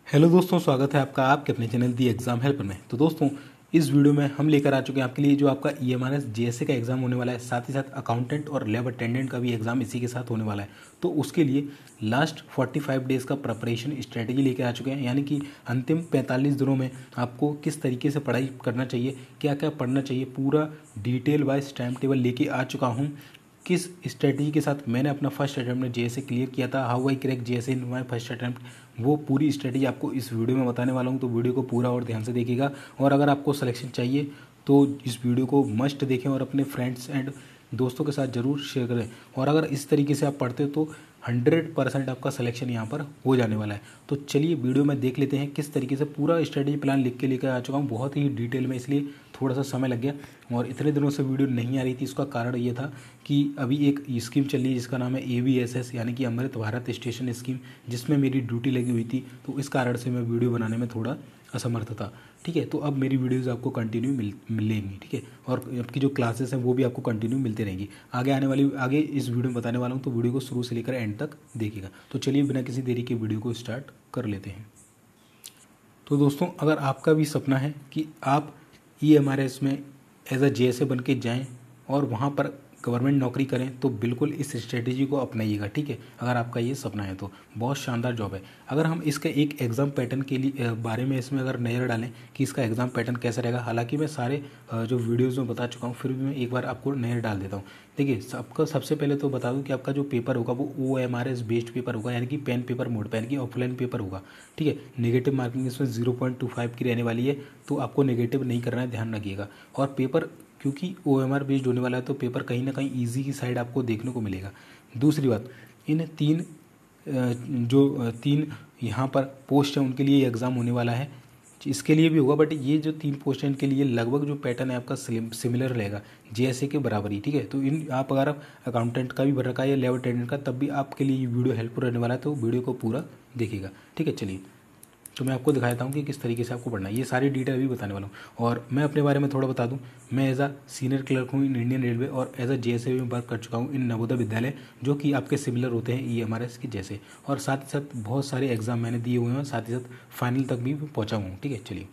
Hello दोस्तों, स्वागत है आपका आपके अपने चैनल दी एग्ज़ाम हेल्पर में। तो दोस्तों, इस वीडियो में हम लेकर आ चुके हैं आपके लिए जो आपका EMRS JSA का एग्ज़ाम होने वाला है, साथ ही साथ अकाउंटेंट और लैब अटेंडेंट का भी एग्ज़ाम इसी के साथ होने वाला है। तो उसके लिए लास्ट 45 डेज़ का प्रिपरेशन स्ट्रेटेजी लेकर आ चुके हैं, यानी कि अंतिम 45 दिनों में आपको किस तरीके से पढ़ाई करना चाहिए, क्या क्या पढ़ना चाहिए, पूरा डिटेल वाइज टाइम टेबल लेके आ चुका हूँ। किस स्ट्रेटजी के साथ मैंने अपना फर्स्ट अटैम्प्ट में JSA क्लियर किया था, how I crack JSA in my first attempt, वो पूरी स्ट्रेटजी आपको इस वीडियो में बताने वाला हूँ। तो वीडियो को पूरा और ध्यान से देखिएगा, और अगर आपको सिलेक्शन चाहिए तो इस वीडियो को मस्ट देखें और अपने फ्रेंड्स एंड दोस्तों के साथ ज़रूर शेयर करें। और अगर इस तरीके से आप पढ़ते हो तो 100% आपका सिलेक्शन यहाँ पर हो जाने वाला है। तो चलिए वीडियो में देख लेते हैं किस तरीके से पूरा स्ट्रेटजी प्लान लिख के लेकर आ चुका हूँ, बहुत ही डिटेल में, इसलिए थोड़ा सा समय लग गया। और इतने दिनों से वीडियो नहीं आ रही थी, इसका कारण ये था कि अभी एक स्कीम चल रही है जिसका नाम है AVSS, यानी कि अमृत भारत स्टेशन स्कीम, जिसमें मेरी ड्यूटी लगी हुई थी। तो इस कारण से मैं वीडियो बनाने में थोड़ा असमर्थ था। ठीक है, तो अब मेरी वीडियोज़ आपको कंटिन्यू मिलेंगी। ठीक है, और आपकी जो क्लासेस हैं वो भी आपको कंटिन्यू मिलती रहेंगी। आगे इस वीडियो में बताने वाला हूँ, तो वीडियो को शुरू से लेकर एंड तक देखिएगा। तो चलिए बिना किसी देरी के वीडियो को स्टार्ट कर लेते हैं। तो दोस्तों, अगर आपका भी सपना है कि आप EMRS में एज अ JSA बन के जाएँ और वहाँ पर गवर्नमेंट नौकरी करें, तो बिल्कुल इस स्ट्रेटेजी को अपनाइएगा। ठीक है, अगर आपका ये सपना है तो बहुत शानदार जॉब है। अगर हम इसके एक एग्ज़ाम पैटर्न के लिए बारे में इसमें अगर नज़र डालें कि इसका एग्ज़ाम पैटर्न कैसा रहेगा, हालांकि मैं सारे जो वीडियोज़ में बता चुका हूँ, फिर भी मैं एक बार आपको नज़र डाल देता हूँ। देखिए, आपका सबसे पहले तो बता दूं कि आपका जो पेपर होगा वो OMRS बेस्ड पेपर होगा, यानी कि पेन पेपर मोड पे, यानी कि ऑफलाइन पेपर होगा। ठीक है, नेगेटिव मार्किंग इसमें 0.25 की रहने वाली है, तो आपको नेगेटिव नहीं करना है, ध्यान रखिएगा। और पेपर क्योंकि OMR बेस्ड होने वाला है, तो पेपर कहीं ना कहीं ईजी की साइड आपको देखने को मिलेगा। दूसरी बात, इन तीन यहाँ पर पोस्ट है उनके लिए एग्ज़ाम होने वाला है, इसके लिए भी होगा, बट ये जो 3 पोस्ट हैं इनके लिए लगभग जो पैटर्न है आपका सिमिलर रहेगा, JSA के बराबर ही। ठीक है, तो आप अगर आप अकाउंटेंट का भी भर रखा है या लैब अटेंडेंट का, तब भी आपके लिए ये वीडियो हेल्पफुल रहने वाला है, तो वीडियो को पूरा देखिएगा। ठीक है, चलिए तो मैं आपको दिखा देता हूँ कि किस तरीके से आपको पढ़ना है। ये सारी डिटेल अभी बताने वाला हूँ। और मैं अपने बारे में थोड़ा बता दूँ, मैं एज अ सीनियर क्लर्क हूँ इन इंडियन रेलवे, और एज अ JSA में वर्क कर चुका हूँ इन नवोदय विद्यालय, जो कि आपके सिमिलर होते हैं EMRS के जैसे। और साथ ही साथ बहुत सारे एग्जाम मैंने दिए हुए हैं, साथ ही साथ फाइनल तक भी पहुँचा हूँ। ठीक है, चलिए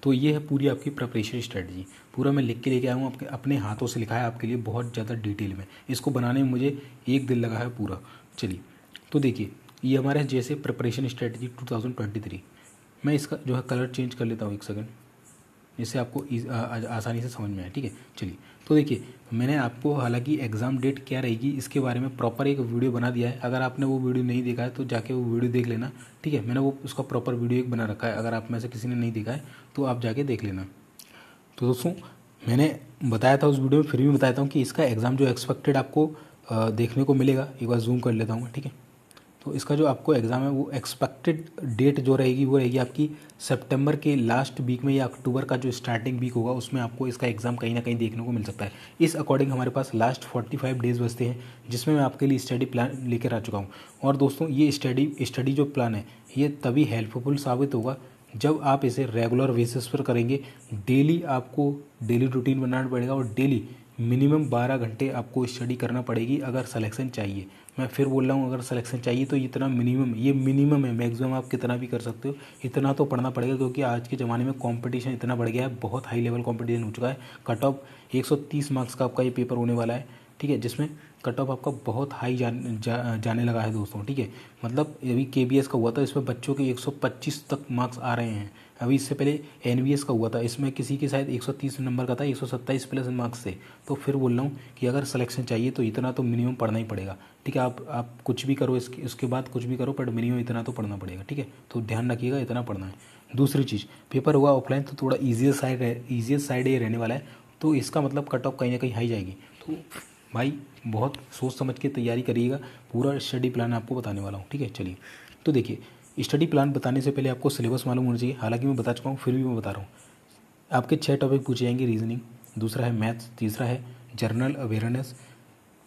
तो ये है पूरी आपकी प्रिपरेशन स्ट्रेटजी, पूरा मैं लिख के लेके आया हूँ, आपके अपने हाथों से लिखा है आपके लिए बहुत ज़्यादा डिटेल में। इसको बनाने में मुझे 1 दिन लगा है पूरा। चलिए तो देखिए, EMRS JSA प्रिपरेशन स्ट्रेटजी 2023। मैं इसका जो है कलर चेंज कर लेता हूँ 1 सेकंड, इससे आपको आसानी से समझ में आए। ठीक है, चलिए तो देखिए, मैंने आपको हालांकि एग्ज़ाम डेट क्या रहेगी इसके बारे में प्रॉपर एक वीडियो बना दिया है। अगर आपने वो वीडियो नहीं देखा है तो जाके वो वीडियो देख लेना। ठीक है, मैंने वो उसका प्रॉपर वीडियो एक बना रखा है, अगर आप में से किसी ने नहीं देखा है तो आप जाके देख लेना। तो दोस्तों, मैंने बताया था उस वीडियो में, फिर भी बताता हूँ कि इसका एग्ज़ाम जो एक्सपेक्टेड आपको देखने को मिलेगा। एक बार जूम कर लेता हूँ मैं। ठीक है, तो इसका जो आपको एग्ज़ाम है वो एक्सपेक्टेड डेट जो रहेगी वो रहेगी आपकी सितंबर के लास्ट वीक में, या अक्टूबर का जो स्टार्टिंग वीक होगा उसमें आपको इसका एग्ज़ाम कहीं ना कहीं देखने को मिल सकता है। इस अकॉर्डिंग हमारे पास लास्ट 45 डेज़ बचते हैं, जिसमें मैं आपके लिए स्टडी प्लान लेकर आ चुका हूँ। और दोस्तों, ये स्टडी जो प्लान है ये तभी हेल्पफुल साबित होगा जब आप इसे रेगुलर बेसिस पर करेंगे। डेली आपको डेली रूटीन बनाना पड़ेगा, और डेली मिनिमम 12 घंटे आपको स्टडी करना पड़ेगी अगर सिलेक्शन चाहिए। मैं फिर बोल रहा हूँ, अगर सिलेक्शन चाहिए तो इतना मिनिमम, ये मिनिमम है, मैक्सिमम आप कितना भी कर सकते हो, इतना तो पढ़ना पड़ेगा, क्योंकि आज के ज़माने में कंपटीशन इतना बढ़ गया है, बहुत हाई लेवल कंपटीशन हो चुका है। कट ऑफ 130 मार्क्स का आपका ये पेपर होने वाला है। ठीक है, जिसमें कट ऑफ आपका बहुत हाई जाने लगा है दोस्तों। ठीक है, मतलब अभी KBS का हुआ था, इसमें बच्चों के 125 तक मार्क्स आ रहे हैं। अभी इससे पहले NVS का हुआ था, इसमें किसी के शायद 130 नंबर का था, 127 प्लस मार्क्स थे। तो फिर बोल रहा हूँ कि अगर सिलेक्शन चाहिए तो इतना तो मिनिमम पढ़ना ही पड़ेगा। ठीक है, आप कुछ भी करो, उसके बाद कुछ भी करो, बट मिनिमम इतना तो पढ़ना पड़ेगा। ठीक है, तो ध्यान रखिएगा, इतना पढ़ना है। दूसरी चीज़, पेपर होगा ऑफलाइन, तो थोड़ा ईजिएस्ट साइड ये रहने वाला है, तो इसका मतलब कट ऑफ कहीं ना कहीं हाई जाएगी। तो भाई बहुत सोच समझ के तैयारी करिएगा, पूरा स्टडी प्लान आपको बताने वाला हूँ। ठीक है, चलिए तो देखिए, स्टडी प्लान बताने से पहले आपको सिलेबस मालूम होना चाहिए, हालांकि मैं बता चुका हूँ, फिर भी मैं बता रहा हूँ। आपके 6 टॉपिक पूछे जाएंगे, रीजनिंग, दूसरा है मैथ्स, तीसरा है जनरल अवेयरनेस,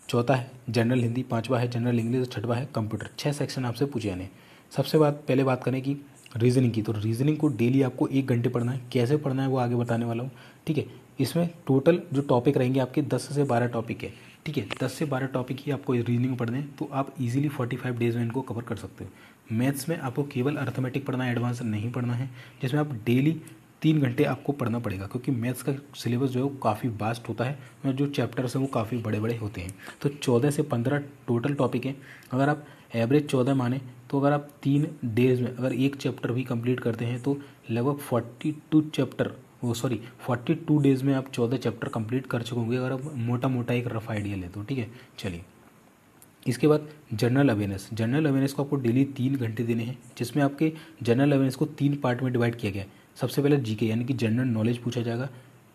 चौथा है जनरल हिंदी, पांचवा है जनरल इंग्लिश, छठवा है कंप्यूटर। 6 सेक्शन आपसे पूछे जाने। सबसे पहले बात करें कि रीजनिंग की, तो रीजनिंग को डेली आपको 1 घंटे पढ़ना है। कैसे पढ़ना है वो आगे बताने वाला हूँ। ठीक है, इसमें टोटल जो टॉपिक रहेंगे आपके 10 से 12 टॉपिक है। ठीक है। 10 से 12 टॉपिक ही आपको रीजनिंग पढ़ने हैं, तो आप इजीली 45 डेज में इनको कवर कर सकते हो। मैथ्स में आपको केवल अर्थमेटिक पढ़ना है, एडवांस नहीं पढ़ना है, जिसमें आप डेली 3 घंटे आपको पढ़ना पड़ेगा, क्योंकि मैथ्स का सिलेबस जो है वो काफ़ी वास्ट होता है और जो चैप्टर्स हैं वो काफ़ी बड़े बड़े होते हैं। तो 14 से 15 टोटल टॉपिक हैं। अगर आप एवरेज 14 माने तो अगर आप 3 डेज में अगर एक चैप्टर भी कंप्लीट करते हैं तो लगभग 42 डेज में आप 14 चैप्टर कंप्लीट कर चुके होंगे, अगर आप मोटा मोटा एक रफ आइडिया ले तो। ठीक है, चलिए। इसके बाद जनरल अवेयरनेस को आपको डेली 3 घंटे देने हैं, जिसमें आपके जनरल अवेयरनेस को 3 पार्ट में डिवाइड किया गया है। सबसे पहले जीके यानी कि जनरल नॉलेज पूछा जाएगा,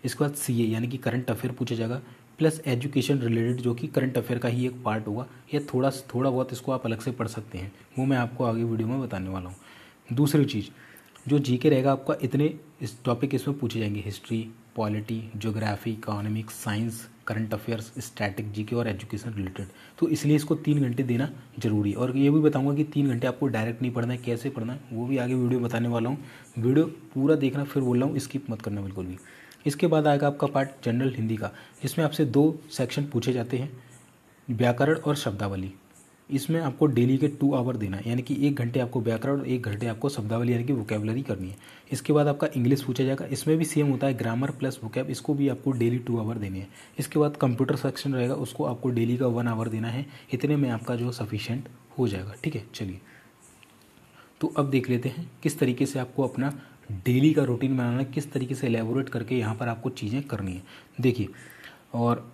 इसके बाद सीए यानी कि करंट अफेयर पूछा जाएगा, प्लस एजुकेशन रिलेटेड जो कि करंट अफेयर का ही एक पार्ट होगा, या थोड़ा बहुत इसको आप अलग से पढ़ सकते हैं, वो मैं आपको आगे वीडियो में बताने वाला हूँ। दूसरी चीज़ जो जीके रहेगा आपका, इतने इस टॉपिक इसमें पूछे जाएंगे: history, polity, geography, economics, science, current affairs, static, GK और एजुकेशन रिलेटेड। तो इसलिए इसको 3 घंटे देना जरूरी है। और ये भी बताऊंगा कि 3 घंटे आपको डायरेक्ट नहीं पढ़ना है, कैसे पढ़ना है वो भी आगे वीडियो बताने वाला हूँ। वीडियो पूरा देखना, फिर बोल रहा हूँ स्किप मत करना बिल्कुल भी। इसके बाद आएगा आपका पार्ट जनरल हिंदी का, जिसमें आपसे 2 सेक्शन पूछे जाते हैं, व्याकरण और शब्दावली। इसमें आपको डेली के 2 आवर देना है, यानी कि 1 घंटे आपको व्याकरण और 1 घंटे आपको शब्दावली यानी कि वोकेबलरी करनी है। इसके बाद आपका इंग्लिश पूछा जाएगा, इसमें भी सेम होता है, ग्रामर प्लस वोकेब, इसको भी आपको डेली 2 आवर देने हैं। इसके बाद कंप्यूटर सेक्शन रहेगा, उसको आपको डेली का 1 आवर देना है। इतने में आपका जो सफिशिएंट हो जाएगा। ठीक है, चलिए। तो अब देख लेते हैं किस तरीके से आपको अपना डेली का रूटीन बनाना है, किस तरीके से एलेबोरेट करके यहाँ पर आपको चीज़ें करनी है। देखिए, और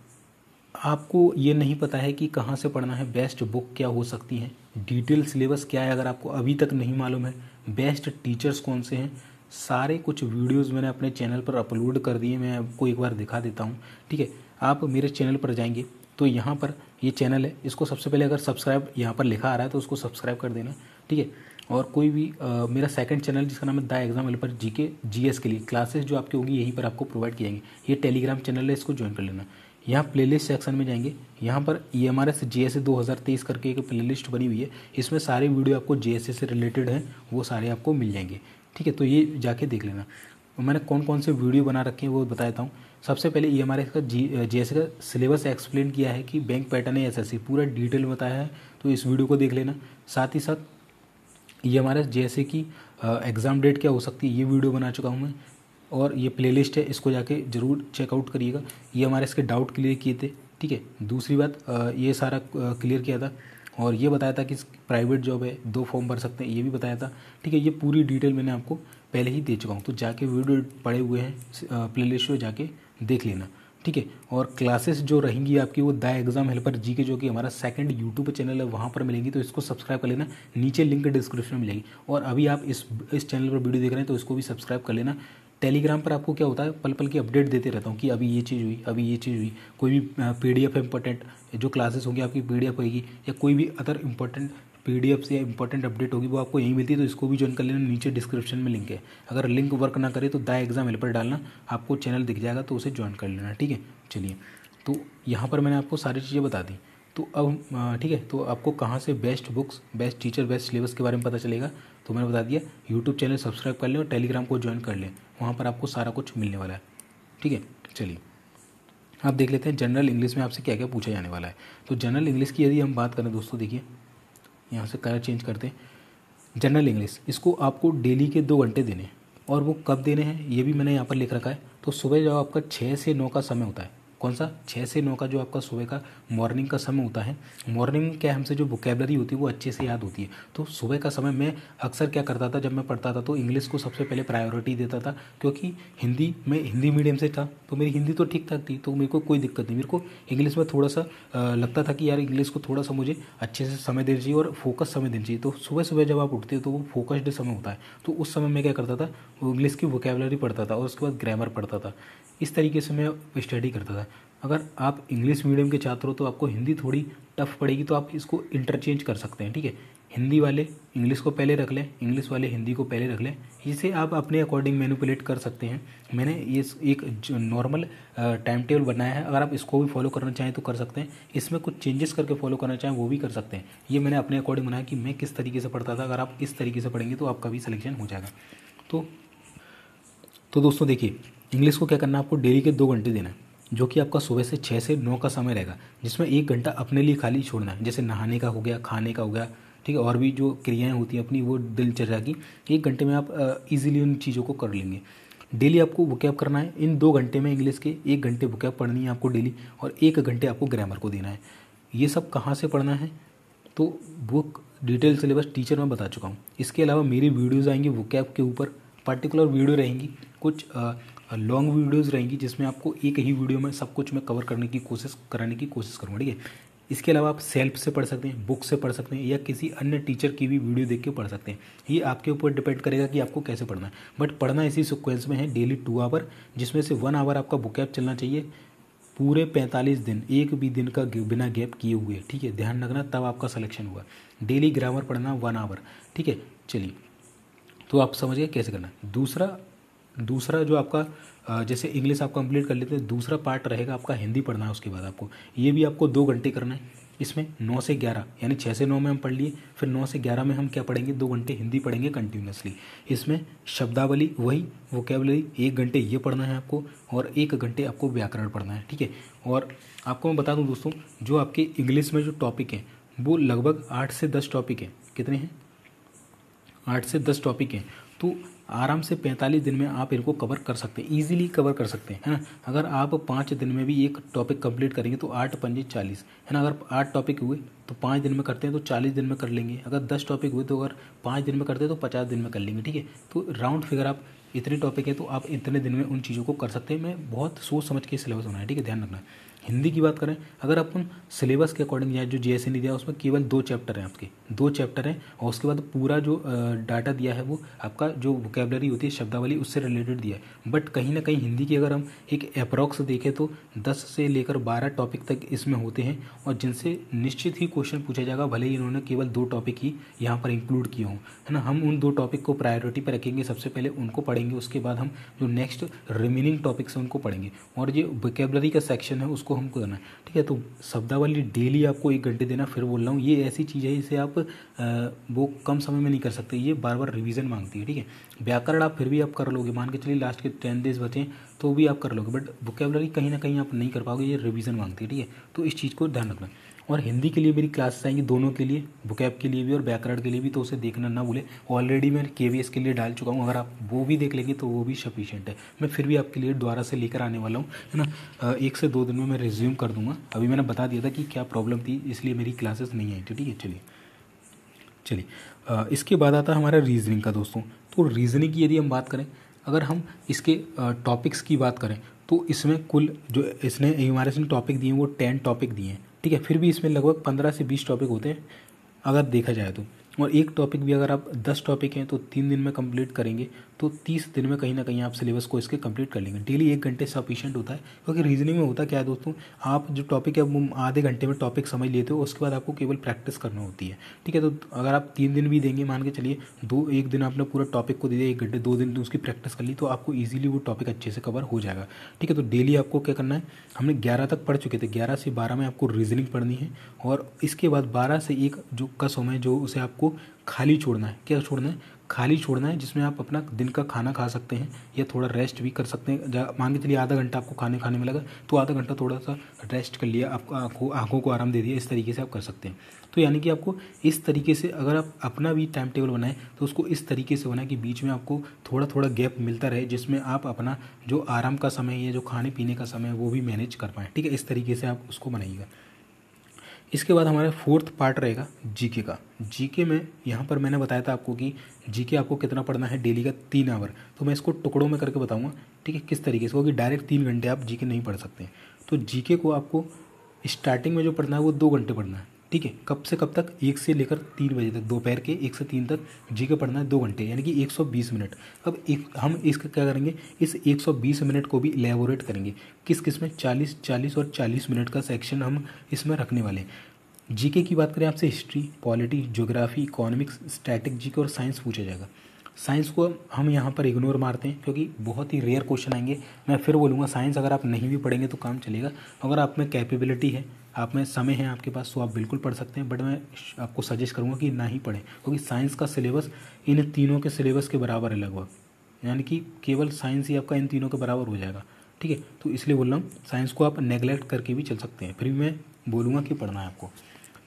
आपको ये नहीं पता है कि कहाँ से पढ़ना है, बेस्ट बुक क्या हो सकती है, डिटेल सिलेबस क्या है, अगर आपको अभी तक नहीं मालूम है, बेस्ट टीचर्स कौन से हैं, सारे कुछ वीडियोस मैंने अपने चैनल पर अपलोड कर दिए। मैं आपको एक बार दिखा देता हूँ। ठीक है, आप मेरे चैनल पर जाएंगे तो यहाँ पर ये चैनल है, इसको सबसे पहले अगर सब्सक्राइब यहाँ पर लिखा आ रहा है तो उसको सब्सक्राइब कर देना। ठीक है, और कोई भी मेरा सेकंड चैनल जिसका नाम है the exam helper GK GS के लिए क्लासेस जो आपकी होगी यहीं पर आपको प्रोवाइड की जाएंगी। ये टेलीग्राम चैनल है, इसको ज्वाइन कर लेना। यहाँ प्लेलिस्ट सेक्शन में जाएंगे, यहाँ पर EMRS JSA 2023 करके एक प्लेलिस्ट बनी हुई है, इसमें सारे वीडियो आपको JSA से रिलेटेड हैं, वो सारे आपको मिल जाएंगे। ठीक है, तो ये जाके देख लेना। मैंने कौन कौन से वीडियो बना रखे हैं वो बता देता हूँ। सबसे पहले EMRS का JSA का सिलेबस एक्सप्लेन किया है कि बैंक पैटर्न है SSC, पूरा डिटेल बताया है, तो इस वीडियो को देख लेना। साथ ही साथ EMRS JSA की एग्ज़ाम डेट क्या हो सकती है, ये वीडियो बना चुका हूँ मैं, और ये प्लेलिस्ट है, इसको जाके ज़रूर चेकआउट करिएगा। ये हमारे इसके डाउट क्लियर किए थे। ठीक है, दूसरी बात ये सारा क्लियर किया था, और ये बताया था कि प्राइवेट जॉब है, 2 फॉर्म भर सकते हैं, ये भी बताया था। ठीक है, ये पूरी डिटेल मैंने आपको पहले ही दे चुका हूँ, तो जाके वीडियो पड़े हुए हैं प्लेलिस्ट में, जाके देख लेना। ठीक है, और क्लासेस जो रहेंगी आपकी वो द एग्जाम हेल्पर जीके, जो कि हमारा सेकंड यूट्यूब चैनल है, वहाँ पर मिलेंगी, तो इसको सब्सक्राइब कर लेना। नीचे लिंक डिस्क्रिप्शन में मिलेगी। और अभी आप इस चैनल पर वीडियो देख रहे हैं तो इसको भी सब्सक्राइब कर लेना। टेलीग्राम पर आपको क्या होता है, पल पल की अपडेट देते रहता हूँ कि अभी ये चीज़ हुई, अभी ये चीज़ हुई। कोई भी PDF इंपॉर्टेंट जो क्लासेस होंगी आपकी PDF होगी, या कोई भी अदर इंपॉर्टेंट PDF या इंपॉर्टेंट अपडेट होगी, वो आपको यहीं मिलती है, तो इसको भी ज्वाइन कर लेना। नीचे डिस्क्रिप्शन में लिंक है, अगर लिंक वर्क ना करे तो द एग्जाम हेल्पर डालना, आपको चैनल दिख जाएगा, तो उसे ज्वाइन कर लेना। ठीक है, चलिए। तो यहाँ पर मैंने आपको सारी चीज़ें बता दी। तो अब ठीक है, तो आपको कहाँ से best books, best teacher, best syllabus के बारे में पता चलेगा, तो मैंने बता दिया। यूट्यूब चैनल सब्सक्राइब कर लें और टेलीग्राम को ज्वाइन कर लें, वहाँ पर आपको सारा कुछ मिलने वाला है। ठीक है, चलिए आप देख लेते हैं जनरल इंग्लिश में आपसे क्या क्या पूछा जाने वाला है। तो जनरल इंग्लिश की यदि हम बात करें दोस्तों, देखिए यहाँ से कलर चेंज करते हैं। जनरल इंग्लिश, इसको आपको डेली के 2 घंटे देने हैं, और वो कब देने हैं ये भी मैंने यहाँ पर लिख रखा है। तो सुबह जो आपका 6 से 9 का समय होता है, कौन सा 6 से 9 का जो आपका सुबह का मॉर्निंग का समय होता है। मॉर्निंग में क्या हमसे जो वोकेबलरी होती है वो अच्छे से याद होती है। तो सुबह का समय मैं अक्सर क्या करता था, जब मैं पढ़ता था तो इंग्लिश को सबसे पहले प्रायोरिटी देता था, क्योंकि हिंदी मीडियम से था, तो मेरी हिंदी तो ठीक ठाक थी, तो मेरे को कोई दिक्कत नहीं। मेरे को इंग्लिश में थोड़ा सा लगता था कि यार इंग्लिश को थोड़ा सा मुझे अच्छे से समय देना चाहिए और फोकस समय देना चाहिए। तो सुबह सुबह जब आप उठते हो तो वो फोकस्ड समय होता है, तो उस समय मैं क्या करता था, वो इंग्लिश की वोकेबलरी पढ़ता था और उसके बाद ग्रामर पढ़ता था। इस तरीके से मैं स्टडी करता था। अगर आप इंग्लिश मीडियम के छात्र हो तो आपको हिंदी थोड़ी टफ पड़ेगी, तो आप इसको इंटरचेंज कर सकते हैं। ठीक है, हिंदी वाले इंग्लिश को पहले रख लें, इंग्लिश वाले हिंदी को पहले रख लें, इसे आप अपने अकॉर्डिंग मैनिपुलेट कर सकते हैं। मैंने ये एक नॉर्मल टाइम टेबल बनाया है, अगर आप इसको भी फॉलो करना चाहें तो कर सकते हैं, इसमें कुछ चेंजेस करके फॉलो करना चाहें वो भी कर सकते हैं। ये मैंने अपने अकॉर्डिंग बनाया कि मैं किस तरीके से पढ़ता था। अगर आप इस तरीके से पढ़ेंगे तो आपका भी सिलेक्शन हो जाएगा। तो दोस्तों देखिए, इंग्लिश को क्या करना है, आपको डेली के 2 घंटे देना है। जो कि आपका सुबह से 6 से 9 का समय रहेगा, जिसमें 1 घंटा अपने लिए खाली छोड़ना है, जैसे नहाने का हो गया, खाने का हो गया, ठीक है, और भी जो क्रियाएं होती हैं अपनी वो दिनचर्या की, 1 घंटे में आप इजीली उन चीज़ों को कर लेंगे। डेली आपको वोकैब करना है, इन 2 घंटे में इंग्लिश के 1 घंटे वोकैब पढ़नी है आपको डेली, और 1 घंटे आपको ग्रामर को देना है। ये सब कहाँ से पढ़ना है, तो बुक डिटेल सिलेबस टीचर मैं बता चुका हूँ। इसके अलावा मेरी वीडियोज़ आएंगी वोकैब के ऊपर, पर्टिकुलर वीडियो रहेंगी, कुछ लॉन्ग वीडियोज़ रहेंगी जिसमें आपको एक ही वीडियो में सब कुछ मैं कवर करने की कोशिश करूँगा, ठीक है। इसके अलावा आप सेल्फ से पढ़ सकते हैं, बुक से पढ़ सकते हैं, या किसी अन्य टीचर की भी वीडियो देख के पढ़ सकते हैं। ये आपके ऊपर डिपेंड करेगा कि आपको कैसे पढ़ना है, बट पढ़ना इसी सिक्वेंस में है, डेली 2 आवर, जिसमें से 1 आवर आपका वोकैब चलना चाहिए पूरे 45 दिन, एक भी दिन का बिना गैप किए हुए, ठीक है, ध्यान रखना, तब आपका सिलेक्शन होगा। डेली ग्रामर पढ़ना 1 आवर, ठीक है। चलिए, तो आप समझ गए कैसे करना है। दूसरा जो आपका जैसे इंग्लिश आप कंप्लीट कर लेते हैं, दूसरा पार्ट रहेगा आपका हिंदी पढ़ना है। उसके बाद आपको ये भी आपको 2 घंटे करना है। इसमें 9 से 11 यानी 6 से 9 में हम पढ़ लिए, फिर 9 से 11 में हम क्या पढ़ेंगे, 2 घंटे हिंदी पढ़ेंगे कंटिन्यूसली। इसमें शब्दावली वही, वोकैबुलरी 1 घंटे ये पढ़ना है आपको, और 1 घंटे आपको व्याकरण पढ़ना है, ठीक है। और आपको मैं बता दूं दोस्तों, जो आपके इंग्लिश में जो टॉपिक हैं वो लगभग 8 से 10 टॉपिक हैं। कितने हैं? 8 से 10 टॉपिक हैं। तो आराम से 45 दिन में आप इनको कवर कर सकते हैं, ईजिली कवर कर सकते हैं, है ना। अगर आप 5 दिन में भी एक टॉपिक कंप्लीट करेंगे तो 8 पंजे 40, है ना। अगर 8 टॉपिक हुए तो 5 दिन में करते हैं तो 40 दिन में कर लेंगे। अगर 10 टॉपिक हुए तो अगर 5 दिन में करते हैं तो 50 दिन में कर लेंगे, ठीक है। तो राउंड फिगर आप इतने टॉपिक है तो आप इतने दिन में उन चीज़ों को कर सकते हैं। मैं बहुत सोच समझ के सिलेबस बनाया, ठीक है, ध्यान रखना। हिंदी की बात करें, अगर अपन सिलेबस के अकॉर्डिंग जाए, जो जीएसए ने दिया उसमें केवल 2 चैप्टर हैं आपके, 2 चैप्टर हैं, और उसके बाद पूरा जो डाटा दिया है वो आपका जो वोकैबुलरी होती है, शब्दावली, उससे रिलेटेड दिया है। बट कहीं ना कहीं हिंदी की अगर हम एक अप्रॉक्स देखें तो 10 से लेकर 12 टॉपिक तक इसमें होते हैं, और जिनसे निश्चित ही क्वेश्चन पूछा जाएगा, भले ही इन्होंने केवल 2 टॉपिक ही यहाँ पर इंक्लूड किए हों, है ना। हम उन 2 टॉपिक को प्रायोरिटी पर रखेंगे, सबसे पहले उनको पढ़ेंगे, उसके बाद हम जो नेक्स्ट रिमेनिंग टॉपिक्स हैं उनको पढ़ेंगे, और ये वोकैबुलरी का सेक्शन है उसको हमको करना है, ठीक है। तो शब्दावली डेली आपको 1 घंटे देना। फिर बोल रहा हूँ, ये ऐसी चीज़ है इसे आप वो कम समय में नहीं कर सकते, ये बार बार रिवीजन मांगती है, ठीक है। व्याकरण आप फिर भी आप कर लोगे, मान के चलिए लास्ट के 10 डेज बचे तो भी आप कर लोगे, बट वोकैबुलरी कहीं ना कहीं आप नहीं कर पाओगे, ये रिवीजन मांगती है, ठीक है। तो इस चीज़ को ध्यान रखना। और हिंदी के लिए मेरी क्लासेस आएंगी, दोनों के लिए, वोकैब के लिए भी और व्याकरण के लिए भी, तो उसे देखना ना भूले। ऑलरेडी मैं केवीएस के लिए डाल चुका हूँ, अगर आप वो भी देख लेंगे तो वो भी सफिशिएंट है। मैं फिर भी आपके लिए दोबारा से लेकर आने वाला हूँ, है ना। 1 से 2 दिन में मैं रिज्यूम कर दूंगा। अभी मैंने बता दिया था कि क्या प्रॉब्लम थी, इसलिए मेरी क्लासेस नहीं आई थी, ठीक है। चलिए इसके बाद आता है हमारा रीजनिंग का दोस्तों। तो रीजनिंग की यदि हम बात करें, अगर हम इसके टॉपिक्स की बात करें तो इसमें कुल जो इसने यूमारस ने टॉपिक दिए हैं वो 10 टॉपिक दिए हैं, ठीक है। फिर भी इसमें लगभग 15 से 20 टॉपिक होते हैं अगर देखा जाए तो, और एक टॉपिक भी अगर आप 10 टॉपिक हैं तो 3 दिन में कंप्लीट करेंगे तो 30 दिन में कहीं ना कहीं आप सिलेबस को इसके कंप्लीट कर लेंगे। डेली 1 घंटे सफिशिएंट होता है, क्योंकि रीजनिंग में होता क्या है दोस्तों, आप जो टॉपिक है वो आधे घंटे में टॉपिक समझ लेते हो, उसके बाद आपको केवल प्रैक्टिस करना होती है, ठीक है। तो अगर आप 3 दिन भी देंगे, मान के चलिए 1 दिन आपने पूरा टॉपिक को दे दिया 1 घंटे, 2 दिन उसकी प्रैक्टिस कर ली, तो आपको ईजिली वो टॉपिक अच्छे से कवर हो जाएगा, ठीक है। तो डेली आपको क्या करना है, हमने 11 तक पढ़ चुके थे, 11 से 12 में आपको रीजनिंग पढ़नी है, और इसके बाद 12 से 1 जो का समय जो उसे आपको खाली छोड़ना है। क्या छोड़ना है? खाली छोड़ना है, जिसमें आप अपना दिन का खाना खा सकते हैं या थोड़ा रेस्ट भी कर सकते हैं। मान के चलिए आधा घंटा आपको खाने में लगा तो आधा घंटा थोड़ा सा रेस्ट कर लिया, आपको आँखों को आराम दे दिया, इस तरीके से आप कर सकते हैं। तो यानी कि आपको इस तरीके से अगर आप अपना भी टाइम टेबल बनाएं तो उसको इस तरीके से बनाएं कि बीच में आपको थोड़ा थोड़ा गैप मिलता रहे, जिसमें आप अपना जो आराम का समय है, जो खाने पीने का समय है, वो भी मैनेज कर पाएँ, ठीक है। इस तरीके से आप उसको बनाइएगा। इसके बाद हमारा 4th पार्ट रहेगा जीके का। जीके में यहाँ पर मैंने बताया था आपको कि जीके आपको कितना पढ़ना है, डेली का 3 आवर। तो मैं इसको टुकड़ों में करके बताऊँगा, ठीक है, किस तरीके से, क्योंकि डायरेक्ट 3 घंटे आप जीके नहीं पढ़ सकते। तो जीके को आपको स्टार्टिंग में जो पढ़ना है वो 2 घंटे पढ़ना है, ठीक है। कब से कब तक? 1 से लेकर 3 बजे तक, दोपहर के 1 से 3 तक जीके पढ़ना है 2 घंटे, यानी कि 120 मिनट। अब हम इसका क्या करेंगे, इस 120 मिनट को भी इलेबोरेट करेंगे। किस में? 40 और 40 मिनट का सेक्शन हम इसमें रखने वाले हैं। जीके की बात करें आपसे, history, polity, geography, economics, static GK और साइंस पूछा जाएगा। साइंस को हम यहाँ पर इग्नोर मारते हैं क्योंकि बहुत ही रेयर क्वेश्चन आएंगे। मैं फिर बोलूँगा, साइंस अगर आप नहीं भी पढ़ेंगे तो काम चलेगा। अगर आप में कैपेबिलिटी है, आप में समय है आपके पास, तो आप बिल्कुल पढ़ सकते हैं, बट मैं आपको सजेस्ट करूँगा कि ना ही पढ़ें, क्योंकि साइंस का सिलेबस इन तीनों के सिलेबस के बराबर है लगभग, यानी कि केवल साइंस ही आपका इन तीनों के बराबर हो जाएगा। ठीक है। तो इसलिए बोल रहा हूँ साइंस को आप नेगलेक्ट करके भी चल सकते हैं, फिर भी मैं बोलूँगा कि पढ़ना है आपको।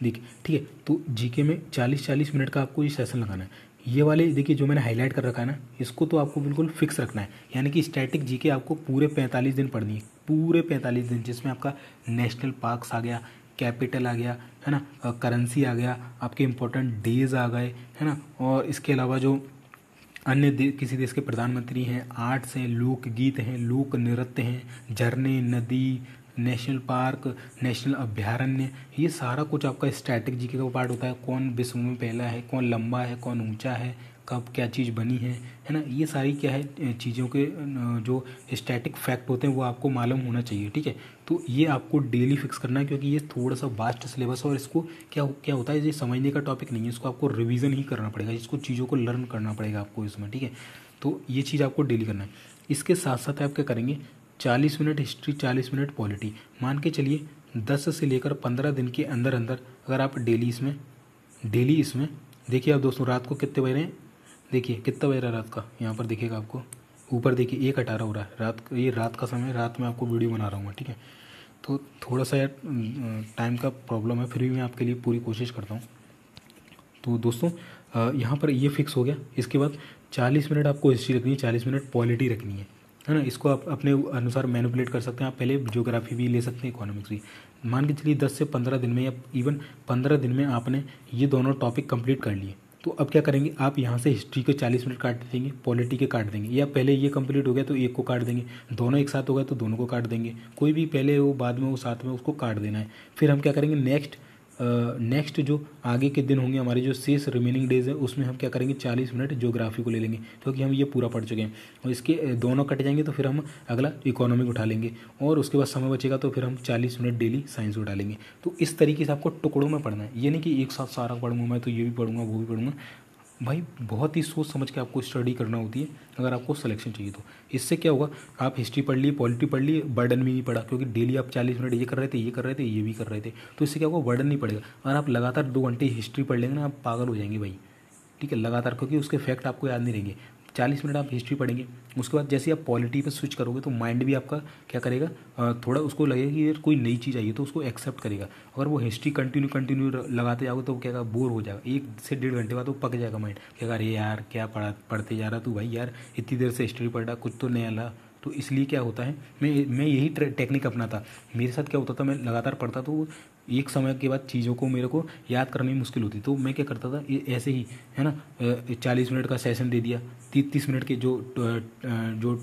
देखिए ठीक है, तो जीके में 40-40 मिनट का आपको ये सेशन लगाना है। ये वाले देखिए जो मैंने हाईलाइट कर रखा है ना, इसको तो आपको बिल्कुल फिक्स रखना है, यानी कि स्टैटिक जीके आपको पूरे 45 दिन पढ़नी है, पूरे 45 दिन, जिसमें आपका नेशनल पार्क्स आ गया, कैपिटल आ गया, है ना, करेंसी आ गया, आपके इंपॉर्टेंट डेज आ गए, है ना, और इसके अलावा जो अन्य किसी देश के प्रधानमंत्री हैं, आर्ट्स हैं, लोकगीत हैं, लोक नृत्य हैं, झरने, नदी, नेशनल पार्क, नेशनल अभ्यारण्य, ये सारा कुछ आपका स्टैटिक जीके का पार्ट होता है। कौन विश्व में पहला है, कौन लंबा है, कौन ऊंचा है, कब क्या चीज़ बनी है ना, ये सारी क्या है चीज़ों के जो स्टैटिक फैक्ट होते हैं वो आपको मालूम होना चाहिए, ठीक है। तो ये आपको डेली फिक्स करना है, क्योंकि ये थोड़ा सा वास्ट सिलेबस है और इसको क्या क्या होता है, ये समझने का टॉपिक नहीं है, इसको आपको रिवीजन ही करना पड़ेगा, इसको चीज़ों को लर्न करना पड़ेगा आपको इसमें, ठीक है। तो ये चीज़ आपको डेली करना है। इसके साथ साथ आप क्या करेंगे, 40 मिनट हिस्ट्री, 40 मिनट पॉलिटी, मान के चलिए 10 से लेकर 15 दिन के अंदर अंदर अगर आप डेली इसमें देखिए। आप दोस्तों रात को कितने बज रहे हैं, देखिए कितना बज रहा है रात का, यहाँ पर देखिएगा आपको ऊपर देखिए 1:18 हो रहा है रात, ये रात का समय, रात में आपको वीडियो बना रहा हूँ मैं, ठीक है। तो थोड़ा सा यार टाइम का प्रॉब्लम है, फिर भी मैं आपके लिए पूरी कोशिश करता हूँ। तो दोस्तों यहाँ पर ये फिक्स हो गया। इसके बाद 40 मिनट आपको हिस्ट्री रखनी है, 40 मिनट पॉलिटी रखनी है ना। इसको आप अपने अनुसार मैनिपुलेट कर सकते हैं, आप पहले ज्योग्राफी भी ले सकते हैं, इकोनॉमिक्स भी। मान के चलिए 10 से 15 दिन में या इवन 15 दिन में आपने ये दोनों टॉपिक कंप्लीट कर लिए। तो अब क्या करेंगे, आप यहाँ से हिस्ट्री के 40 मिनट काट देंगे, पॉलिटी के काट देंगे, या पहले ये कंप्लीट हो गया तो एक को काट देंगे, दोनों एक साथ हो गया तो दोनों को काट देंगे, कोई भी पहले वो बाद में वो साथ में उसको काट देना है। फिर हम क्या करेंगे, नेक्स्ट जो आगे के दिन होंगे हमारे जो शेष रिमेनिंग डेज है उसमें हम क्या करेंगे, 40 मिनट ज्योग्राफी को ले लेंगे, क्योंकि हम ये पूरा पढ़ चुके हैं। और इसके दोनों कट जाएंगे तो फिर हम अगला इकोनॉमिक उठा लेंगे, और उसके बाद समय बचेगा तो फिर हम 40 मिनट डेली साइंस उठा लेंगे। तो इस तरीके से आपको टुकड़ों में पढ़ना है, ये नहीं कि एक साथ सारा पढ़ूंगा मैं, तो ये भी पढ़ूंगा वो भी पढ़ूंगा। भाई बहुत ही सोच समझ के आपको स्टडी करना होती है अगर आपको सिलेक्शन चाहिए तो। इससे क्या होगा, आप हिस्ट्री पढ़ ली, पॉलिटी पढ़ ली, बर्डन भी नहीं पड़ा, क्योंकि डेली आप 40 मिनट ये कर रहे थे, ये कर रहे थे, ये भी कर रहे थे, तो इससे क्या होगा, बर्डन नहीं पड़ेगा। अगर आप लगातार 2 घंटे हिस्ट्री पढ़ लेंगे ना, आप पागल हो जाएंगे भाई, ठीक है, लगातार, क्योंकि उसके फैक्ट आपको याद नहीं रहेंगे। 40 मिनट आप हिस्ट्री पढ़ेंगे, उसके बाद जैसे आप पॉलिटी पे स्विच करोगे तो माइंड भी आपका क्या करेगा, थोड़ा उसको लगेगा कि यार कोई नई चीज़ आई है तो उसको एक्सेप्ट करेगा। अगर वो हिस्ट्री कंटिन्यू लगाते जाओगे तो क्या बोर हो जाएगा, 1 से 1.5 घंटे बाद वो पक जाएगा माइंड, क्या अरे यार क्या पढ़ते जा रहा तू भाई, यार इतनी देर से हिस्ट्री पढ़ रहा, कुछ तो नया ला। तो इसलिए क्या होता है, मैं यही टेक्निक अपनाता, मेरे साथ क्या होता था, मैं लगातार पढ़ता तो एक समय के बाद चीज़ों को मेरे को याद करने में मुश्किल होती, तो मैं क्या करता था, ऐसे ही है ना, 40 मिनट का सेशन दे दिया, 30 मिनट के जो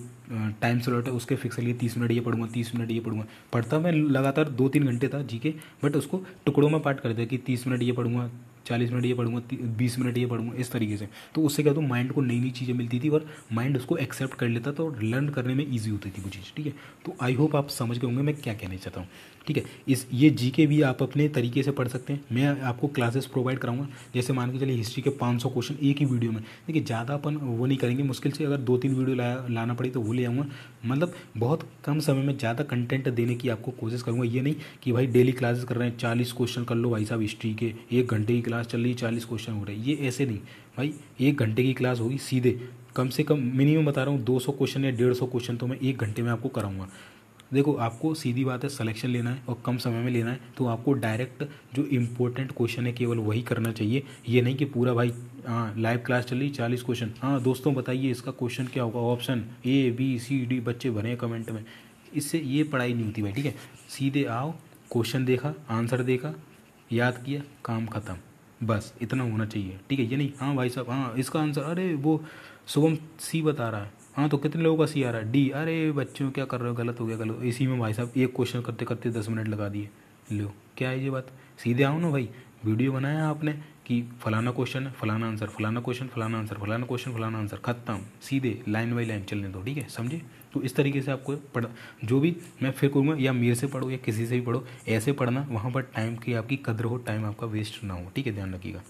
टाइम स्लॉट है उसके फिक्स लिए 30 मिनट ये पढ़ूंगा, 30 मिनट ये पढ़ूंगा। पढ़ता मैं लगातार 2-3 घंटे था जीके, बट उसको टुकड़ों में पार्ट कर दिया कि 30 मिनट ये पढ़ूंगा, 40 मिनट ये पढ़ूंगा, 20 मिनट ये पढ़ूंगा, इस तरीके से। तो उससे क्या होता, माइंड को नई नई चीज़ें मिलती थी और माइंड उसको एक्सेप्ट कर लेता था और लर्न करने में ईजी होती थी वो चीज़, ठीक है। तो आई होप आप समझ गए होंगे मैं क्या कहना चाहता हूँ, ठीक है। ये जीके भी आप अपने तरीके से पढ़ सकते हैं, मैं आपको क्लासेस प्रोवाइड कराऊंगा। जैसे मान के चलिए हिस्ट्री के 500 क्वेश्चन एक ही वीडियो में, देखिए ज़्यादा अपन वो नहीं करेंगे, मुश्किल से अगर 2-3 वीडियो लाना पड़ी तो वो ले आऊँगा, मतलब बहुत कम समय में ज़्यादा कंटेंट देने की आपको कोशिश करूँगा। ये नहीं कि भाई डेली क्लासेस कर रहे हैं 40 क्वेश्चन कर लो भाई साहब, हिस्ट्री के 1 घंटे की क्लास चल रही है 40 क्वेश्चन हो रहे हैं, ये ऐसे नहीं भाई। 1 घंटे की क्लास होगी सीधे, कम से कम मिनिमम बता रहा हूँ 200 क्वेश्चन या 150 क्वेश्चन तो मैं 1 घंटे में आपको कराऊंगा। देखो आपको सीधी बात है, सिलेक्शन लेना है और कम समय में लेना है, तो आपको डायरेक्ट जो इम्पोर्टेंट क्वेश्चन है केवल वही करना चाहिए। ये नहीं कि पूरा भाई लाइव क्लास चल रही 40 क्वेश्चन, दोस्तों बताइए इसका क्वेश्चन क्या होगा, ऑप्शन ABCD बच्चे भरे कमेंट में, इससे ये पढ़ाई नहीं होती भाई, ठीक है। सीधे आओ, क्वेश्चन देखा, आंसर देखा, याद किया, काम खत्म, बस इतना होना चाहिए, ठीक है। ये नहीं भाई साहब इसका आंसर, अरे वो शुभम C बता रहा है, तो कितने लोगों का C आ रहा है D, अरे बच्चों क्या कर रहे हो, गलत हो गया, गलत। इसी में भाई साहब एक क्वेश्चन करते करते 10 मिनट लगा दिए, लो क्या है ये बात। सीधे आओ ना भाई, वीडियो बनाया आपने कि फलाना क्वेश्चन है, फलाना आंसर, फलाना क्वेश्चन, फलाना आंसर, फलाना क्वेश्चन, फलाना आंसर, खत्म, सीधे लाइन बाई लाइन चलने दो, ठीक है, समझे। तो इस तरीके से आपको जो भी मैं फिर कहूँगा, या मेरे से पढ़ो या किसी से भी पढ़ो, ऐसे पढ़ना वहाँ पर टाइम की आपकी कदर हो, टाइम आपका वेस्ट ना हो, ठीक है, ध्यान रखिएगा।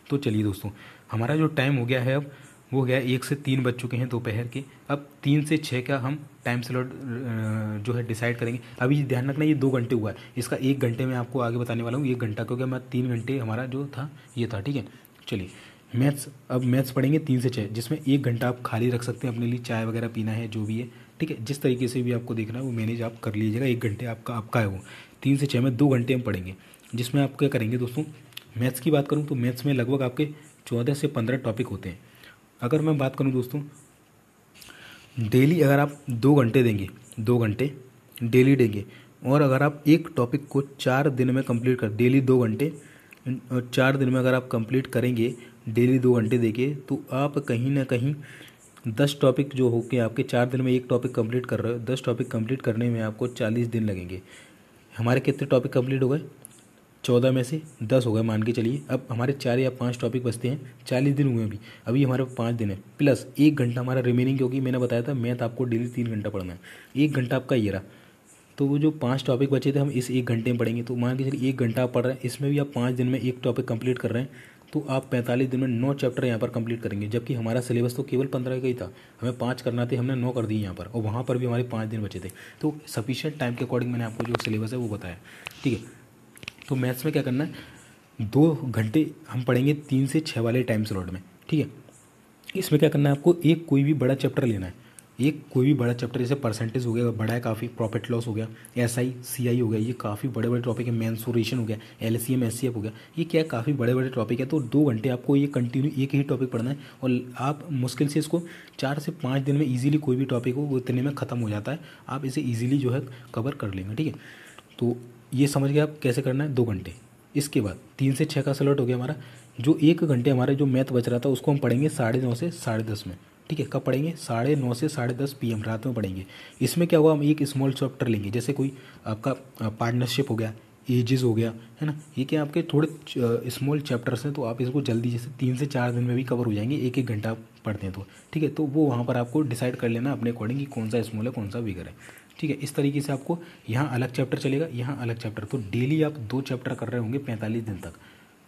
तो चलिए दोस्तों, हमारा जो टाइम हो गया है अब वो गया 1 से 3 बज चुके हैं दोपहर के। अब 3 से 6 का हम टाइम स्लॉट जो है डिसाइड करेंगे। अभी ध्यान रखना, ये 2 घंटे हुआ है, इसका 1 घंटे में आपको आगे बताने वाला हूँ, 1 घंटा, क्योंकि मैं 3 घंटे हमारा जो था ये था, ठीक है। चलिए मैथ्स, अब मैथ्स पढ़ेंगे 3 से 6, जिसमें 1 घंटा आप खाली रख सकते हैं अपने लिए, चाय वगैरह पीना है जो भी है, ठीक है। जिस तरीके से भी आपको देखना है वो मैनेज आप कर लीजिएगा। 1 घंटे आपका है वो 3 से 6 में 2 घंटे हम पढ़ेंगे, जिसमें आप क्या करेंगे दोस्तों। मैथ्स की बात करूँ तो मैथ्स में लगभग आपके 14 से 15 टॉपिक होते हैं। अगर मैं बात करूँ दोस्तों, डेली अगर आप 2 घंटे देंगे, 2 घंटे डेली देंगे, और अगर आप एक टॉपिक को 4 दिन में कंप्लीट कर, डेली 2 घंटे और 4 दिन में अगर आप कंप्लीट करेंगे डेली 2 घंटे देके, तो आप कहीं ना कहीं 10 टॉपिक जो हो के आपके 4 दिन में एक टॉपिक कंप्लीट कर रहे हो, 10 टॉपिक कंप्लीट करने में आपको 40 दिन लगेंगे। हमारे कितने टॉपिक कंप्लीट हो गए, 14 में से 10 हो गए मान के चलिए। अब हमारे 4 या 5 टॉपिक बचते हैं, 40 दिन हुए अभी अभी हमारे 5 दिन है, प्लस 1 घंटा हमारा रिमेनिंग, क्योंकि मैंने बताया था मैथ आपको डेली 3 घंटा पढ़ना है, 1 घंटा आपका ये रहा। तो वो जो 5 टॉपिक बचे थे हम इस 1 घंटे में पढ़ेंगे। तो मान के चलिए 1 घंटा आप पढ़ रहे हैं, इसमें भी आप 5 दिन में एक टॉपिक कंप्लीट कर रहे हैं, तो आप 45 दिन में 9 चैप्टर यहाँ पर कंप्लीट करेंगे। जबकि हमारा सिलेबस तो केवल 15 का ही था, हमें 5 करना थे, हमने 9 कर दिए यहाँ पर, और वहाँ पर भी हमारे 5 दिन बचे थे। तो सफिशिएंट टाइम के अकॉर्डिंग मैंने आपको जो सिलेबस है वो बताया, ठीक है। तो मैथ्स में क्या करना है, 2 घंटे हम पढ़ेंगे 3 से 6 वाले टाइम स्लॉट में, ठीक है। इसमें क्या करना है आपको, एक कोई भी बड़ा चैप्टर लेना है, एक कोई भी बड़ा चैप्टर, जैसे परसेंटेज हो गया, बड़ा है काफ़ी, प्रॉफिट लॉस हो गया, एसआई सीआई हो गया, ये काफ़ी बड़े बड़े टॉपिक है, मेंसुरेशन हो गया, एलसीएम एचसीएफ हो गया, ये क्या काफ़ी बड़े बड़े टॉपिक है। तो 2 घंटे आपको ये कंटिन्यू एक ही टॉपिक पढ़ना है, और आप मुश्किल से इसको 4 से 5 दिन में ईजिली कोई भी टॉपिक हो वो इतने में ख़त्म हो जाता है, आप इसे ईजिली जो है कवर कर लेंगे, ठीक है। तो ये समझ गए आप कैसे करना है, 2 घंटे। इसके बाद 3 से 6 का स्लॉट हो गया हमारा। जो 1 घंटे हमारे जो मैथ बच रहा था उसको हम पढ़ेंगे 9:30 से 10:30 में, ठीक है। कब पढ़ेंगे, 9:30 से 10:30 PM रात में पढ़ेंगे। इसमें क्या हुआ, हम एक स्मॉल चैप्टर लेंगे, जैसे कोई आपका पार्टनरशिप हो गया, एजेस हो गया, है ना, ये क्या आपके थोड़े स्मॉल चैप्टर्स हैं, तो आप इसको जल्दी जैसे 3 से 4 दिन में भी कवर हो जाएंगे, 1-1 घंटा आप पढ़ते हैं तो, ठीक है। तो वो वहाँ पर आपको डिसाइड कर लेना अपने अकॉर्डिंग कि कौन सा स्मॉल है कौन सा बिगर है, ठीक है। इस तरीके से आपको यहाँ अलग चैप्टर चलेगा, यहाँ अलग चैप्टर, तो डेली आप 2 चैप्टर कर रहे होंगे 45 दिन तक,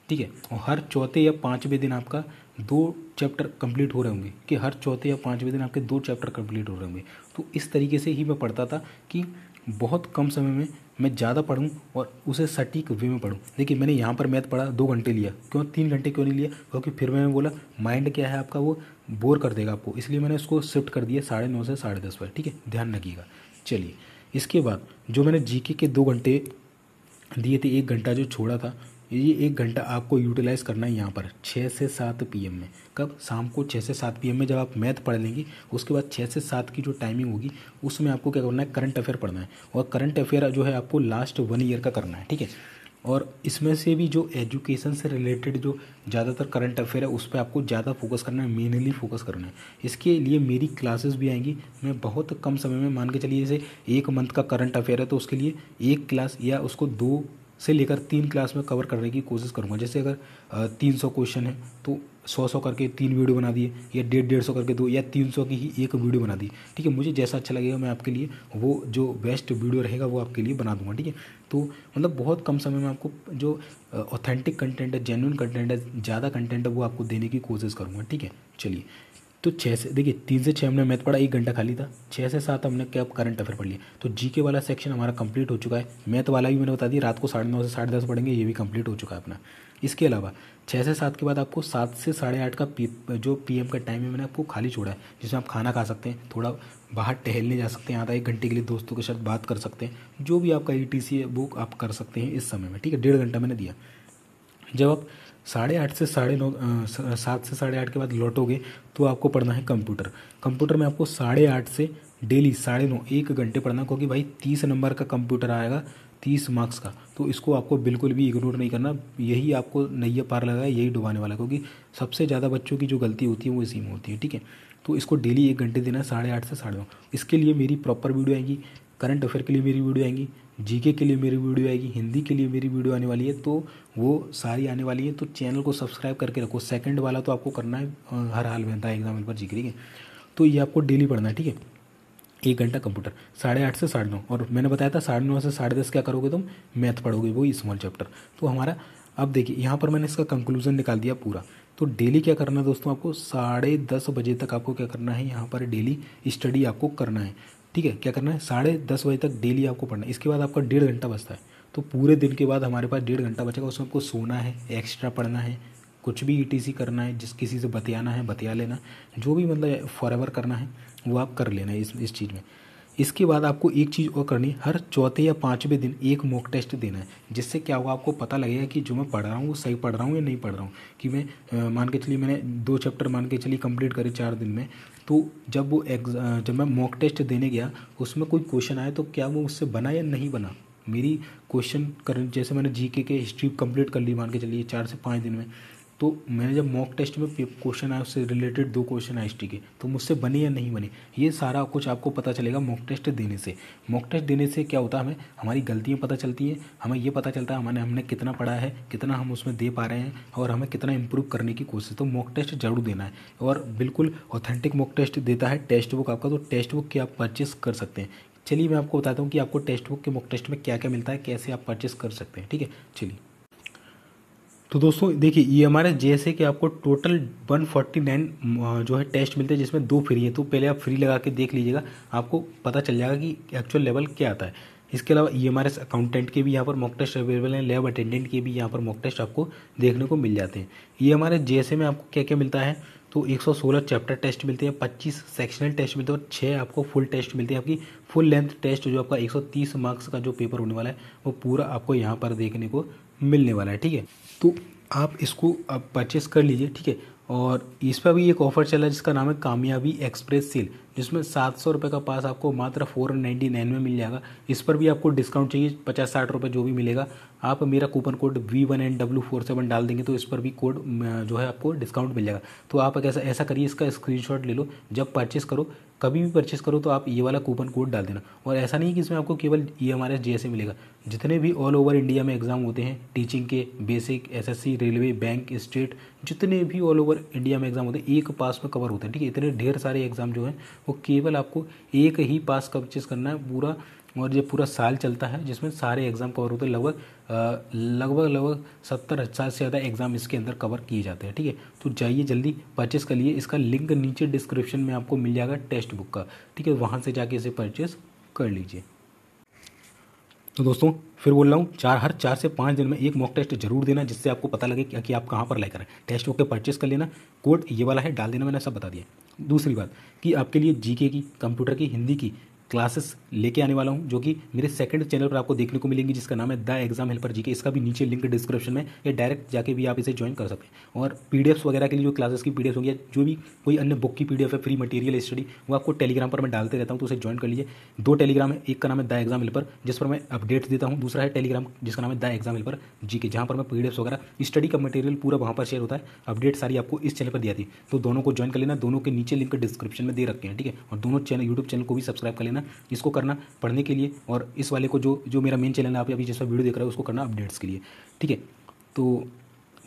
ठीक है। और हर चौथे या 5वें दिन आपका 2 चैप्टर कंप्लीट हो रहे होंगे, कि हर चौथे या 5वें दिन आपके 2 चैप्टर कंप्लीट हो रहे होंगे। तो इस तरीके से ही मैं पढ़ता था कि बहुत कम समय में मैं ज़्यादा पढ़ूं और उसे सटीक वे में पढ़ूं। देखिए मैंने यहाँ पर मैथ पढ़ा 2 घंटे लिया, क्यों 3 घंटे क्यों नहीं लिया, क्योंकि फिर मैंने बोला माइंड क्या है आपका वो बोर कर देगा आपको, इसलिए मैंने उसको शिफ्ट कर दिया 9:30 से 10:30 पर, ठीक है, ध्यान रखिएगा। चलिए इसके बाद जो मैंने जीके के 2 घंटे दिए थे, 1 घंटा जो छोड़ा था, ये 1 घंटा आपको यूटिलाइज़ करना है यहाँ पर 6 से 7 PM में। कब, शाम को 6 से 7 PM में जब आप मैथ पढ़ लेंगे, उसके बाद 6 से 7 की जो टाइमिंग होगी उसमें आपको क्या करना है, करंट अफेयर पढ़ना है। और करंट अफेयर जो है आपको लास्ट 1 ईयर का करना है, ठीक है। और इसमें से भी जो एजुकेशन से रिलेटेड जो ज़्यादातर करंट अफेयर है उस पर आपको ज़्यादा फोकस करना है, मेनली फोकस करना है। इसके लिए मेरी क्लासेस भी आएंगी, मैं बहुत कम समय में, मान के चलिए जैसे 1 मंथ का करंट अफेयर है तो उसके लिए 1 क्लास या उसको 2 से लेकर 3 क्लास में कवर करने की कोशिश करूँगा। जैसे अगर 300 क्वेश्चन है तो 100 करके 3 वीडियो बना दिए, या 150 करके 2, या 300 की ही 1 वीडियो बना दी, ठीक है। मुझे जैसा अच्छा लगेगा मैं आपके लिए वो जो बेस्ट वीडियो रहेगा वो आपके लिए बना दूंगा, ठीक है। तो मतलब बहुत कम समय में आपको जो ऑथेंटिक कंटेंट है, जेन्युइन कंटेंट है, ज़्यादा कंटेंट है वो आपको देने की कोशिश करूँगा, ठीक है। चलिए तो 6 से देखिए 3 से 6 हमने मैथ पढ़ा, 1 घंटा खाली था, 6 से 7 हमने क्या करंट अफेयर पढ़ लिया। तो जीके वाला सेक्शन हमारा कंप्लीट हो चुका है, मैथ वाला भी मैंने बता दिया, रात को 9:30 से 10:30 पढ़ेंगे, ये भी कंप्लीट हो चुका है अपना। इसके अलावा 6 से 7 के बाद आपको 7 से 8:30 का जो PM का टाइम है मैंने आपको खाली छोड़ा है, जिसमें आप खाना खा सकते हैं, थोड़ा बाहर टहलने जा सकते हैं, आधा 1 घंटे के लिए दोस्तों के साथ बात कर सकते हैं, जो भी आपका ETC है वो आप कर सकते हैं इस समय में, ठीक है। 1.5 घंटा मैंने दिया। जब आप 8:30 से 9:30 7 से 8:30 के बाद लौटोगे तो आपको पढ़ना है कंप्यूटर। कंप्यूटर में आपको 8:30 से डेली 9:30 1 घंटे पढ़ना, क्योंकि भाई 30 नंबर का कंप्यूटर आएगा, 30 मार्क्स का, तो इसको आपको बिल्कुल भी इग्नोर नहीं करना। यही आपको नैया पार लगा है, यही डुबाने वाला है, क्योंकि सबसे ज़्यादा बच्चों की जो गलती होती है वो इसी में होती है, ठीक है। तो इसको डेली 1 घंटे देना है 8:30 से 9:30। इसके लिए मेरी प्रॉपर वीडियो आएगी, करंट अफेयर के लिए मेरी वीडियो आएगी, जीके के लिए मेरी वीडियो आएगी, हिंदी के लिए मेरी वीडियो आने वाली है, तो वो सारी आने वाली है। तो चैनल को सब्सक्राइब करके रखो, सेकंड वाला तो आपको करना है हर हाल में था एग्जाम पर जीके, ठीक है। तो ये आपको डेली पढ़ना है, ठीक है। 1 घंटा कंप्यूटर 8:30 से 9:30, और मैंने बताया था 9:30 से 10:30 क्या करोगे तुम, मैथ पढ़ोगे, वो स्मॉल चैप्टर। तो हमारा अब देखिए यहाँ पर मैंने इसका कंक्लूजन निकाल दिया पूरा। तो डेली क्या करना है दोस्तों, आपको 10:30 बजे तक आपको क्या करना है, यहाँ पर डेली स्टडी आपको करना है, ठीक है। क्या करना है, 10:30 बजे तक डेली आपको पढ़ना है। इसके बाद आपका 1.5 घंटा बचता है, तो पूरे दिन के बाद हमारे पास 1.5 घंटा बचेगा, उसमें आपको सोना है, एक्स्ट्रा पढ़ना है, कुछ भी ETC करना है, जिस किसी से बतियाना है बतिया लेना, जो भी मतलब फॉरएवर करना है वो आप कर लेना इस चीज़ में। इसके बाद आपको एक चीज़ और करनी है, हर चौथे या पाँचवें दिन एक मॉक टेस्ट देना है, जिससे क्या होगा आपको पता लगेगा कि जो मैं पढ़ रहा हूँ वो सही पढ़ रहा हूँ या नहीं पढ़ रहा हूँ। कि मैं मान के चलिए मैंने 2 चैप्टर मान के चलिए कंप्लीट करे 4 दिन में, तो जब मैं मॉक टेस्ट देने गया उसमें कोई क्वेश्चन आया तो क्या वो उससे बना या नहीं बना। मेरी क्वेश्चन कर जैसे मैंने GK के हिस्ट्री कंप्लीट कर ली मान के चलिए 4 से 5 दिन में, तो मैंने जब मॉक टेस्ट में क्वेश्चन आया उससे रिलेटेड 2 क्वेश्चन आए हिस्ट्री के, तो मुझसे बने या नहीं बने, ये सारा कुछ आपको पता चलेगा मॉक टेस्ट देने से। मॉक टेस्ट देने से क्या होता है, हमें हमारी गलतियाँ पता चलती हैं, हमें ये पता चलता है हमने कितना पढ़ा है, कितना हम उसमें दे पा रहे हैं और हमें कितना इंप्रूव करने की कोशिश। तो मॉक टेस्ट जरूर देना है और बिल्कुल ऑथेंटिक मॉक टेस्ट देता है टेक्स्ट बुक आपका, तो टेक्स्ट बुक की आप परचेस कर सकते हैं। चलिए मैं आपको बताता हूँ कि आपको टेक्स्ट बुक के मॉक टेस्ट में क्या क्या मिलता है, कैसे आप परचेस कर सकते हैं। ठीक है, चलिए। तो दोस्तों देखिए, ये हमारे जैसे कि आपको टोटल 149 जो है टेस्ट मिलते हैं, जिसमें 2 फ्री है। तो पहले आप फ्री लगा के देख लीजिएगा, आपको पता चल जाएगा कि एक्चुअल लेवल क्या आता है। इसके अलावा EMRS अकाउंटेंट के भी यहाँ पर मॉक टेस्ट अवेलेबल हैं, लैब अटेंडेंट के भी यहाँ पर मॉक टेस्ट आपको देखने को मिल जाते हैं। EMRS JSA में आपको क्या क्या मिलता है, तो 116 चैप्टर टेस्ट मिलते हैं, 25 सेक्शनल टेस्ट मिलते हैं और 6 आपको फुल टेस्ट मिलते हैं। आपकी फुल लेंथ टेस्ट जो आपका 130 मार्क्स का जो पेपर होने वाला है वो पूरा आपको यहाँ पर देखने को मिलने वाला है। ठीक है, तो आप इसको आप परचेस कर लीजिए। ठीक है, और इस पर भी एक ऑफर चला है जिसका नाम है कामयाबी एक्सप्रेस सेल, जिसमें 700 रुपये का पास आपको मात्र 499 में मिल जाएगा। इस पर भी आपको डिस्काउंट चाहिए, 50-60 रुपये जो भी मिलेगा। आप मेरा कूपन कोड V1NW47 डाल देंगे तो इस पर भी कोड जो है आपको डिस्काउंट मिल जाएगा। तो आप ऐसा करिए, इसका स्क्रीनशॉट ले लो, जब परचेस करो, कभी भी परचेस करो तो आप ये वाला कूपन कोड डाल देना। और ऐसा नहीं कि इसमें आपको केवल EMRS JSA मिलेगा, जितने भी ऑल ओवर इंडिया में एग्जाम होते हैं टीचिंग के, basic, SSC, railway, bank, state, जितने भी ऑल ओवर इंडिया में एग्जाम होते हैं एक पास में कवर होते हैं। ठीक है, इतने ढेर सारे एग्जाम जो हैं वो केवल आपको एक ही पास परचेस करना है पूरा, और ये पूरा साल चलता है जिसमें सारे एग्जाम कवर होते हैं। लगभग 70,000 से ज़्यादा एग्जाम इसके अंदर कवर किए जाते हैं। ठीक है, तो जाइए जल्दी परचेस कर लिए, इसका लिंक नीचे डिस्क्रिप्शन में आपको मिल जाएगा टेक्स्ट बुक का। ठीक है, वहाँ से जाके इसे परचेस कर लीजिए। तो दोस्तों फिर बोल रहा हूँ, हर 4 से 5 दिन में एक मॉक टेस्ट जरूर देना, जिससे आपको पता लगे कि आप कहाँ पर लाइक करें। टेक्स्ट बुक के परचेस कर लेना, कोड ये वाला है डाल देना, मैंने सब बता दिया। दूसरी बात कि आपके लिए GK की, कंप्यूटर की, हिंदी की क्लासेस लेके आने वाला हूं, जो कि मेरे सेकंड चैनल पर आपको देखने को मिलेंगी, जिसका नाम है द एग्जाम हेल्पर GK। इसका भी नीचे लिंक डिस्क्रिप्शन में, या डायरेक्ट जाके भी आप इसे ज्वाइन कर सकते हैं। और PDFs वगैरह के लिए जो क्लासेस की PDFs होंगी, जो भी कोई अन्य बुक की PDF है, फ्री मटेरियल स्टडी, वो आपको टेलीग्राम पर मैं डालते रहता हूँ, तो उसे ज्वाइन कर लीजिए। 2 टेलीग्राम है, एक का नाम है द एग्जाम हेल्पर जिस पर मैं अपडेट्स देता हूँ, दूसरा है टेलीग्राम जिसका नाम है द एग्जाम हेल्पर GK, जहाँ पर मैं PDFs वगैरह स्टडी का मटेरियल पूरा वहाँ पर शेयर होता है। अपडेट सारी आपको इस चैनल पर दी जाती है, तो दोनों को ज्वाइन कर लेना। दोनों के नीचे लिंक डिस्क्रिप्शन में दे रखे हैं। ठीक है, और दोनों चैनल यूट्यूब चैनल को भी सब्सक्राइब कर लेना। इसको करना पढ़ने के लिए, और इस वाले को जो मेरा मेन चैनल है आप अभी जैसा वीडियो देख रहे हो उसको करना अपडेट्स के लिए। ठीक है, तो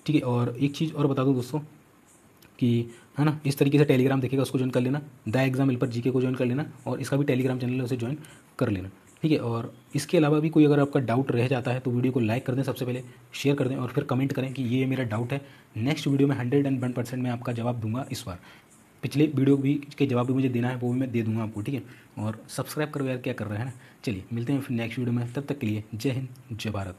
ठीक है, और एक चीज़ और बता दूं दोस्तों कि है ना, इस तरीके से टेलीग्राम देखेगा उसको ज्वाइन कर लेना, द एग्जाम हेल्पर GK को ज्वाइन कर लेना, और इसका भी टेलीग्राम चैनल है उसे ज्वाइन कर लेना। ठीक है, और इसके अलावा भी कोई अगर आपका डाउट रह जाता है तो वीडियो को लाइक कर दें, सबसे पहले शेयर कर दें, और फिर कमेंट करें कि ये मेरा डाउट है। नेक्स्ट वीडियो में 101% मैं आपका जवाब दूंगा इस बार। पिछले वीडियो भी के जवाब भी मुझे देना है, वो भी मैं दे दूंगा आपको। ठीक है, और सब्सक्राइब करो यार, क्या कर रहे हैं ना। चलिए मिलते हैं फिर नेक्स्ट वीडियो में, तब तक के लिए जय हिंद, जय भारत।